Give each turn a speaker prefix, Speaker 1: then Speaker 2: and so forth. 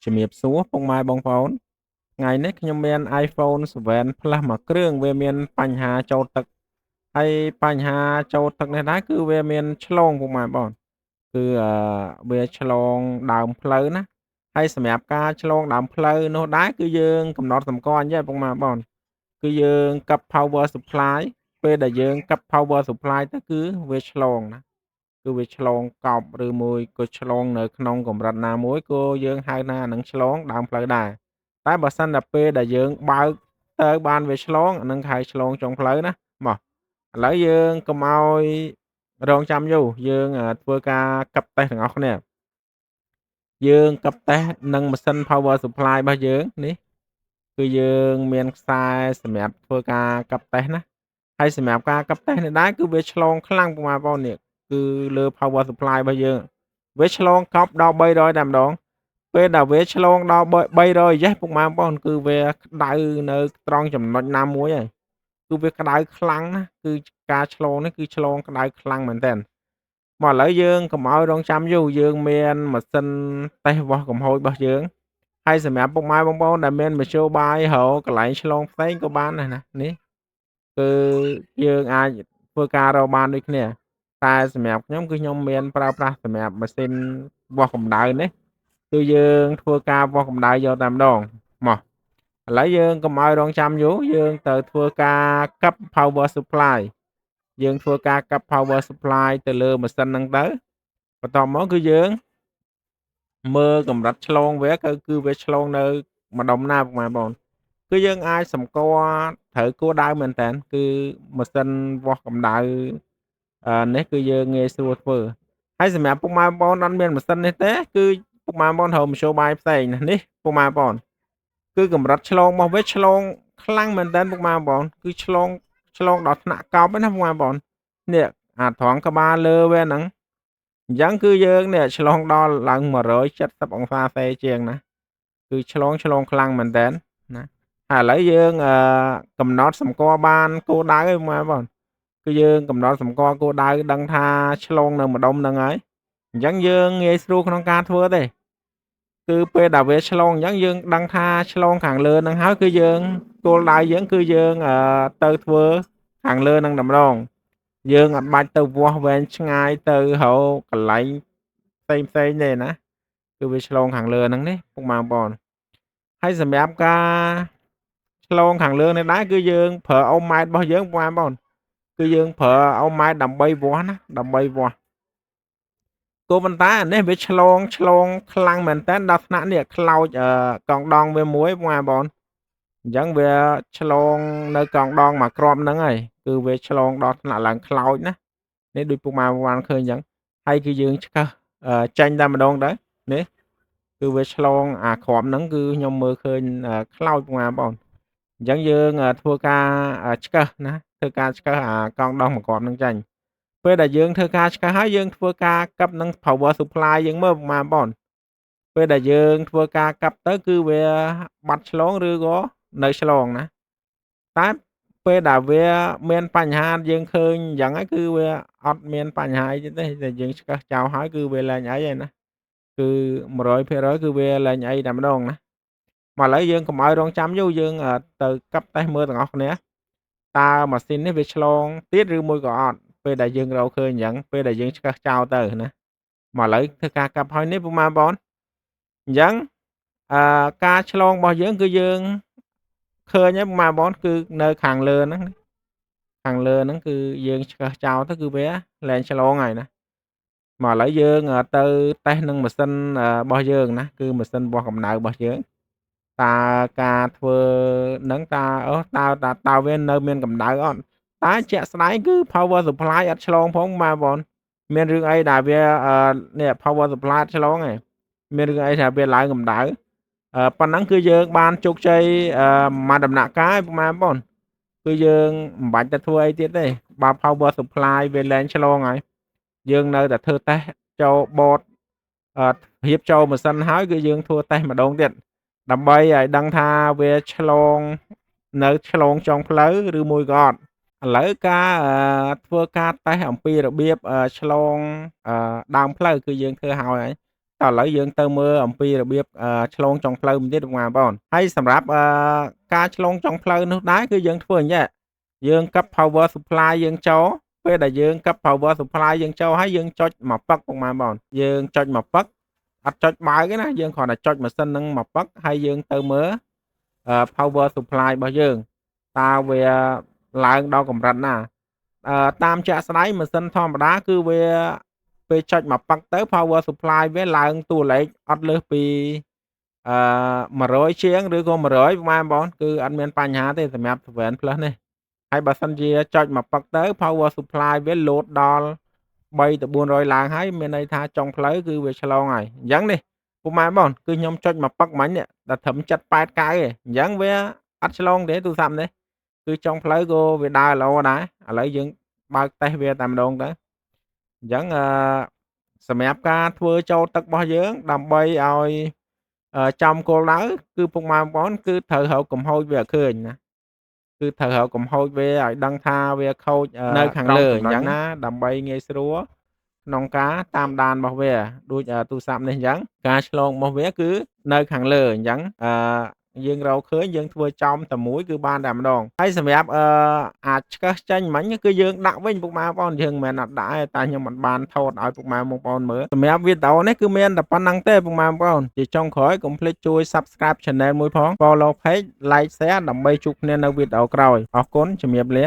Speaker 1: ជំរាបសួរពុកម៉ែបងប្អូនថ្ងៃនេះខ្ញុំមាន iPhone 7 Plus មួយគ្រឿងវាមានបញ្ហាចូលទឹកហើយបញ្ហាចូលទឹកនេះដែរគឺវាមានឆ្លងពុកម៉ែបងគឺវាឆ្លងដើមផ្លូវណាហើយសម្រាប់ការឆ្លងដើមផ្លូវនោះដែរគឺយើងកំណត់សម្គាល់អញ្ចឹងពុកម៉ែបងគឺយើងកាប់ power supply ពេលដែលយើងកាប់ power supply ទៅគឺវាឆ្លងណា គឺវាឆ្លងកោបឬមួយក៏ឆ្លងនៅក្នុងកម្រិតណាមួយក៏យើងហៅថាអានឹងឆ្លងដើមផ្លូវដែរតែបើសិនតែពេលដែលយើងបើកទៅបានវាឆ្លងអានឹងហៅឆ្លងចុងផ្លូវណាមកឥឡូវយើងកុំឲ្យរងចាំយូរយើងធ្វើការកាប់តេស្តទាំងអស់គ្នាយើងកាប់តេស្តនឹងម៉ាស៊ីន power supply របស់យើងនេះគឺយើងមានខ្សែសម្រាប់ធ្វើការកាប់តេស្តណាហើយសម្រាប់ការកាប់តេស្តនេះដែរគឺវាឆ្លងខ្លាំងពុកម៉ែបងប្អូននេះគឺលើ power supply របស់យើងវាឆ្លងកប់ដល់300តែម្ដងពេលដែលវាឆ្លងដល់300យេសពុកម៉ែបងប្អូនគឺវាក្តៅនៅត្រង់ចំណុចណាមួយហើយគឺវាក្តៅខ្លាំងណាស់គឺការឆ្លងនេះគឺឆ្លងក្តៅខ្លាំងមែនទែនមកឥឡូវយើងកុំឲ្យរងចាំយូរយើងមានម៉ាស៊ីនតេស្តវាស់កំហូចរបស់យើងហើយសម្រាប់ពុកម៉ែបងប្អូនដែលមានមធ្យោបាយរកកន្លែងឆ្លងផ្សេងក៏បានដែរណានេះគឺយើងអាចធ្វើការរកបានដូចគ្នាតែសម្រាប់ខ្ញុំគឺខ្ញុំមានប្រើប្រាស់សម្រាប់ម៉ាស៊ីនវាស់កម្ដៅនេះគឺយើងធ្វើការវាស់កម្ដៅយកតែម្ដងមកឥឡូវយើងកុំឲ្យរងចាំយូរយើងទៅធ្វើការកាប់ power supply យើងធ្វើការកាប់ power supply ទៅលើម៉ាស៊ីនហ្នឹងទៅបន្ទាប់មកគឺយើងមើលកម្រិតឆ្លងវាគឺវាឆ្លងនៅម្ដុំណាពុកម៉ែបងគឺយើងអាចសម្គាល់ត្រូវគោលដៅមែនតើគឺម៉ាស៊ីនវាស់កម្ដៅនេះគឺយើងងាយស្រួលធ្វើហើយសម្រាប់ពុកម៉ែបងប្អូនអត់មានម៉ាស៊ីននេះទេគឺពុកម៉ែបងប្អូនត្រូវមធ្យោបាយផ្សេងណានេះពុកម៉ែបងប្អូនគឺកម្រិតឆ្លងរបស់វាឆ្លងខ្លាំងមែនតើពុកម៉ែបងប្អូនគឺឆ្លងដល់ថ្នាក់កោបណាពុកម៉ែបងប្អូននេះអាត្រង់ក្បាលលើវាហ្នឹងអញ្ចឹងគឺយើងនេះឆ្លងដល់ឡើង170អង្សាសេជាងណាគឺឆ្លងខ្លាំងមែនតើណាហើយឥឡូវយើងកំណត់សម្គាល់បានគោលដៅហើយពុកម៉ែបងប្អូនគឺយើងកំណត់សម្គាល់គោលដៅដឹងថាឆ្លងនៅម្ដុំហ្នឹងហើយអញ្ចឹងយើងងាយស្រួលក្នុងការធ្វើទេគឺពេលដែលវាឆ្លងអញ្ចឹងយើងដឹងថាឆ្លងខាងលើហ្នឹងហើយគឺយើងគោលដៅយើងគឺយើងទៅធ្វើខាងលើហ្នឹងតែម្ដងយើងអត់បាច់ទៅវាស់វែងឆ្ងាយទៅរកកន្លែងផ្សេងទេណាគឺវាឆ្លងខាងលើហ្នឹងនេះពុកម៉ែបងប្អូនហើយសម្រាប់ការឆ្លងខាងលើនេះដែរគឺយើងប្រើអ៊ុំម៉ែត្ររបស់យើងពុកម៉ែបងប្អូនគឺយើងប្រើអ៊ុំម៉ែត្រដើម្បីវាស់ណាដើម្បីវាស់ក៏ប៉ុន្តែអានេះវាឆ្លងខ្លាំងមែនតើដល់ថ្នាក់នេះខ្លោចកងដងវាមួយពុកម៉ែបងប្អូនអញ្ចឹងវាឆ្លងនៅកងដងមួយគ្រាប់ហ្នឹងហើយគឺវាឆ្លងដល់ថ្នាក់ឡើងខ្លោចណានេះដូចពុកម៉ែបានឃើញអញ្ចឹងហើយគឺយើងឆ្កឹះចេញតែម្ដងទៅនេះគឺវាឆ្លងអាគ្រាប់ហ្នឹងគឺខ្ញុំមើលឃើញខ្លោចពុកម៉ែបងប្អូនអញ្ចឹងយើងធ្វើការឆ្កឹះណាធ្វើការឆ្កឹះអាកងដងមួយគ្រាប់ហ្នឹងចេញពេលដែលយើងធ្វើការឆ្កឹះហើយយើងធ្វើការកាប់នឹង power supply យើងមើលពុកម៉ែបងប្អូនពេលដែលយើងធ្វើការកាប់ទៅគឺវាបាត់ឆ្លងឬក៏នៅឆ្លងណាតែពេលដែលវាមានបញ្ហាយើងឃើញអញ្ចឹងហើយគឺវាអត់មានបញ្ហាអីទេតែយើងឆ្កឹះចោលហើយគឺវាលែងអីហើយណាគឺ100%គឺវាលែងអីតែម្ដងណាមកឥឡូវយើងកុំឲ្យរងចាំយូរយើងទៅកាប់តេស្តមើលទាំងអស់គ្នាតើម៉ាស៊ីននេះវាឆ្លងទៀតឬមួយក៏អត់ពេលដែលយើងរកឃើញអញ្ចឹងពេលដែលយើងឆ្កឹះចោលទៅណាមកឥឡូវធ្វើការកាប់ហើយនេះពុកម៉ែបងប្អូនអញ្ចឹងការឆ្លងរបស់យើងគឺយើងឃើញហើយពុកម៉ែបងប្អូនគឺនៅខាងលើហ្នឹងគឺយើងឆ្កឹះចោលទៅគឺវាលែងឆ្លងហើយណាមកឥឡូវយើងទៅតេស្តនឹងម៉ាស៊ីនរបស់យើងណាគឺម៉ាស៊ីនវាស់កម្ដៅរបស់យើងតើការធ្វើហ្នឹងតើវានៅមានកម្ដៅអត់តែជាក់ស្ដែងគឺ power supply អត់ឆ្លងផងម៉ែបងមានរឿងអីដែលវានេះ power supply អត់ឆ្លងឯងមានរឿងអីថាវាឡើងកម្ដៅប៉ុណ្ណឹងគឺយើងបានជោគជ័យមួយដំណាក់កាលហើយម៉ែបងគឺយើងមិនបាច់ទៅធ្វើអីទៀតទេបើ power supply វាលែងឆ្លងហើយយើងនៅតែធ្វើតេស្តចូលបតប្រៀបចូលម៉ាស៊ីនហើយគឺយើងធ្វើតេស្តម្ដងទៀតដើម្បីឲ្យដឹងថាវាឆ្លងចុងផ្លូវឬមួយក៏អត់ឥឡូវការធ្វើការតេស្តអំពីរបៀបឆ្លងដើមផ្លូវគឺយើងធ្វើហើយ តឥឡូវយើងទៅមើលអំពីរបៀបឆ្លងចុងផ្លូវបន្តិចបងប្អូនហើយសម្រាប់ការឆ្លងចុងផ្លូវនោះដែរគឺយើងធ្វើអញ្ចឹងយើងកឹប power supply យើងចូលពេលដែលយើងកឹប power supply យើងចូលហើយយើងចុចមកពឹកបងប្អូនយើងចុចមកពឹកអត់ចុចបើកទេណាយើងគ្រាន់តែចុចម៉ាស៊ីនហ្នឹងមកពឹកហើយយើងទៅមើលpower supply របស់យើងតើវាឡើងដល់កម្រិតណាតាមជាក់ស្ដែងម៉ាស៊ីនធម្មតាគឺវាពេលចុចមកប៉ឹកទៅ power supply វាឡើងតួលេខអត់លើសពី100ជាងឬក៏100បងប្អូនគឺអត់មានបញ្ហាទេសម្រាប់ Seven Plus នេះហើយបើសិនជាចុចមកប៉ឹកទៅ power supply វា load ដល់3ទៅ400ឡើងហើយមានន័យថាចុងផ្លូវគឺវាឆ្លងហើយអញ្ចឹងនេះពុកម៉ែបងគឺខ្ញុំចុចមកប៉ឹកមិញនេះដល់ត្រឹម78 90ឯងអញ្ចឹងវាអត់ឆ្លងទេទូរស័ព្ទនេះគឺចុងផ្លូវក៏វាដើរល្អដែរឥឡូវយើងបើកតេស្តវាតែម្ដងទៅអញ្ចឹងសម្រាប់ការធ្វើចូលទឹករបស់យើងដើម្បីឲ្យចំគោលដៅគឺពុកម៉ែបងប្អូនគឺត្រូវរកកំហូចវាឲ្យឃើញណាគឺត្រូវរកកំហូចវាឲ្យដឹងថាវាខូចនៅខាងលើអញ្ចឹងណាដើម្បីងាយស្រួលក្នុងការតាមដានរបស់វាដូចទូរស័ព្ទនេះអញ្ចឹងការឆ្លងរបស់វាគឺនៅខាងលើអញ្ចឹងយើងរកឃើញយើងធ្វើចំតែមួយគឺបានតែម្ដងហើយសម្រាប់អាចឆ្កឹះចេញមិញគឺយើងដាក់វិញពុកម៉ែបងប្អូនយើងមិនមែនអត់ដាក់ទេតែខ្ញុំមិនបានថតឲ្យពុកម៉ែបងប្អូនមើលសម្រាប់វីដេអូនេះគឺមានតែប៉ុណ្្នឹងទេពុកម៉ែបងប្អូនជាចុងក្រោយកុំភ្លេចជួយ Subscribe Channel មួយផង Follow Page Like Share ដើម្បីជួបគ្នានៅវីដេអូក្រោយអរគុណជំរាបលា